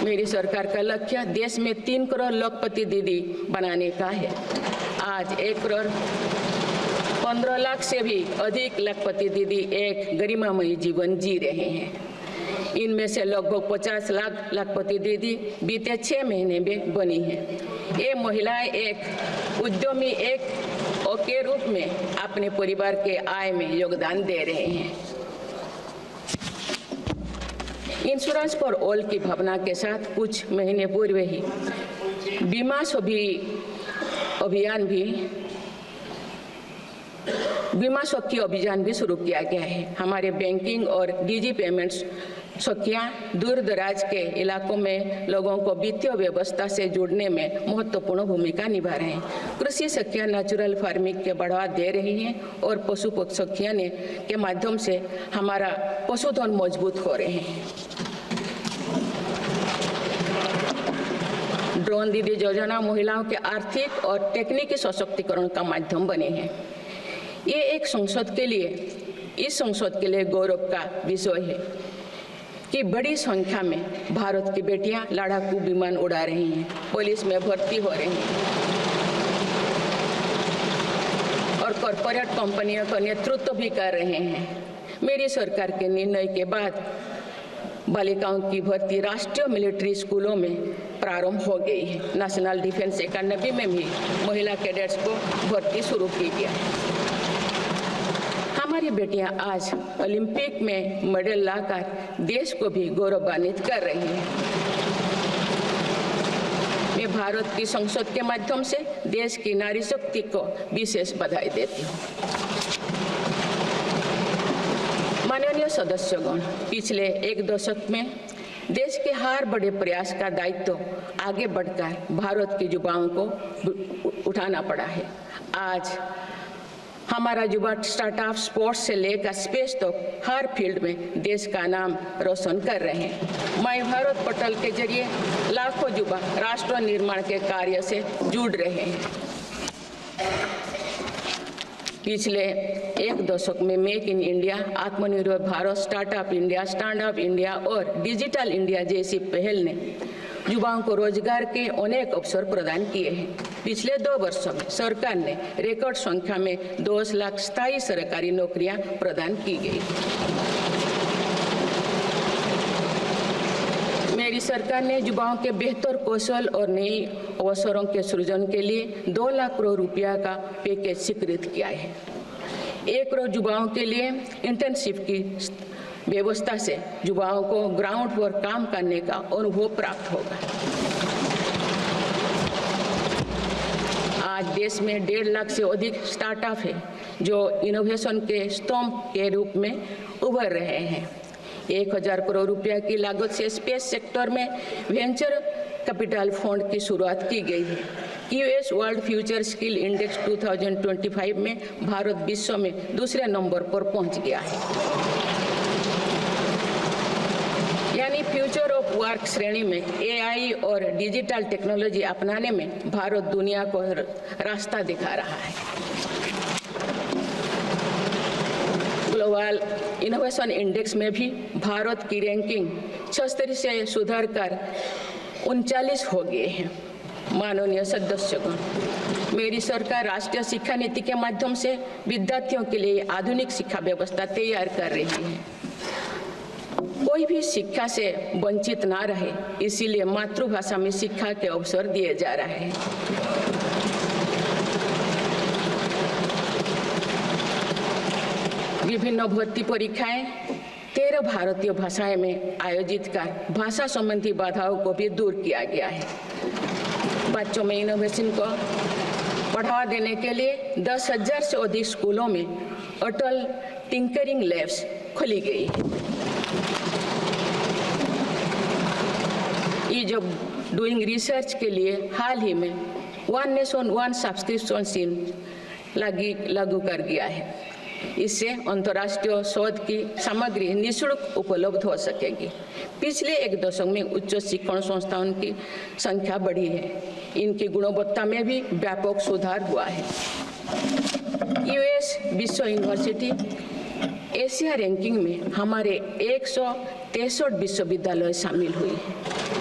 मेरी सरकार का लक्ष्य देश में 3 करोड़ लखपति दीदी बनाने का है। आज 1 करोड़ 15 लाख से भी अधिक लखपति दीदी एक गरिमामयी जीवन जी रहे हैं। इनमें से लगभग 50 लाख लखपति दीदी बीते 6 महीने में बनी हैं। ये महिलाएं एक उद्यमी के रूप में अपने परिवार के आय में योगदान दे रहे हैं। इंश्योरेंस फॉर ऑल की भावना के साथ कुछ महीने पूर्व ही बीमा सखी अभियान भी शुरू किया गया है। हमारे बैंकिंग और डिजी पेमेंट्स सखियां दूर दराज के इलाकों में लोगों को वित्तीय व्यवस्था से जुड़ने में महत्वपूर्ण भूमिका निभा रहे हैं। कृषि सखियां नेचुरल फार्मिंग के बढ़ावा दे रही हैं और पशु सखियां के माध्यम से हमारा पशुधन मजबूत हो रहे हैं। ड्रोन दीदी योजना महिलाओं के आर्थिक और तकनीकी सशक्तिकरण का माध्यम बने हैं। ये इस संसद के लिए गौरव का विषय है कि बड़ी संख्या में भारत की बेटियां लड़ाकू विमान उड़ा रही हैं, पुलिस में भर्ती हो रही हैं और कॉर्पोरेट कंपनियों का नेतृत्व भी कर रहे हैं। मेरी सरकार के निर्णय के बाद बालिकाओं की भर्ती राष्ट्रीय मिलिट्री स्कूलों में प्रारंभ हो गई है। नेशनल डिफेंस एकेडमी में भी महिला कैडेट्स को भर्ती शुरू की गई है। हमारी बेटियां आज ओलंपिक में मेडल लाकर देश को भी गौरवान्वित कर रही हैं। मैं भारत की संसद के माध्यम से देश की नारी शक्ति को विशेष बधाई देती हूँ। माननीय सदस्यगण, पिछले 1 दशक में देश के हर बड़े प्रयास का दायित्व आगे बढ़कर भारत के युवाओं को उठाना पड़ा है। आज हमारा युवा स्टार्टअप स्पोर्ट्स से लेकर स्पेस तक हर फील्ड में देश का नाम रोशन कर रहे हैं। माय भारत पोर्टल के जरिए लाखों युवा राष्ट्र निर्माण के कार्य से जुड़ रहे हैं। पिछले 1 दशक में मेक इन इंडिया, आत्मनिर्भर Bharat, startup India, stand up India और डिजिटल इंडिया जैसी पहल ने युवाओं को रोजगार के अनेक अवसर प्रदान किए हैं। पिछले 2 वर्षों में सरकार ने रिकॉर्ड संख्या में 10 लाख स्थायी सरकारी नौकरियां प्रदान की गई। मेरी सरकार ने युवाओं के बेहतर कौशल और नई अवसरों के सृजन के लिए 2 लाख करोड़ रुपया का पैकेज स्वीकृत किया है। 1 करोड़ युवाओं के लिए इंटर्नशिप की व्यवस्था से युवाओं को ग्राउंड पर काम करने का अनुभव प्राप्त होगा। आज देश में 1.5 लाख से अधिक स्टार्टअप है जो इनोवेशन के स्तंभ के रूप में उभर रहे हैं। 1000 करोड़ रुपया की लागत से स्पेस सेक्टर में वेंचर कैपिटल फंड की शुरुआत की गई है। US world future skill index 2025 में भारत विश्व में दूसरे नंबर पर पहुंच गया है। यानी फ्यूचर ऑफ वर्क श्रेणी में एआई और डिजिटल टेक्नोलॉजी अपनाने में भारत दुनिया को रास्ता दिखा रहा है। ग्लोबल इनोवेशन इंडेक्स में भी भारत की रैंकिंग 76 से सुधरकर 39 हो गए हैं। माननीय सदस्यगण, मेरी सरकार राष्ट्रीय शिक्षा नीति के माध्यम से विद्यार्थियों के लिए आधुनिक शिक्षा व्यवस्था तैयार कर रही है। कोई भी शिक्षा से वंचित ना रहे, इसीलिए मातृभाषा में शिक्षा के अवसर दिए जा रहे हैं। विभिन्न भर्ती परीक्षाएं 13 भारतीय भाषाएं में आयोजित कर भाषा संबंधी बाधाओं को भी दूर किया गया है। बच्चों में इनोवेशन को बढ़ावा देने के लिए 10,000 से अधिक स्कूलों में अटल टिंकरिंग लैब्स खोली गई है। ईज ऑफ डूइंग रिसर्च के लिए हाल ही में 1 नेशन 1 सब्सक्रिप्शन स्कीम लागू कर दिया है। इससे अंतर्राष्ट्रीय शोध की सामग्री निःशुल्क उपलब्ध हो सकेगी। पिछले 1 दशक में उच्च शिक्षण संस्थानों की संख्या बढ़ी है। इनकी गुणवत्ता में भी व्यापक सुधार हुआ है। यूएस विश्व यूनिवर्सिटी एशिया रैंकिंग में हमारे 163 विश्वविद्यालय शामिल हुई है।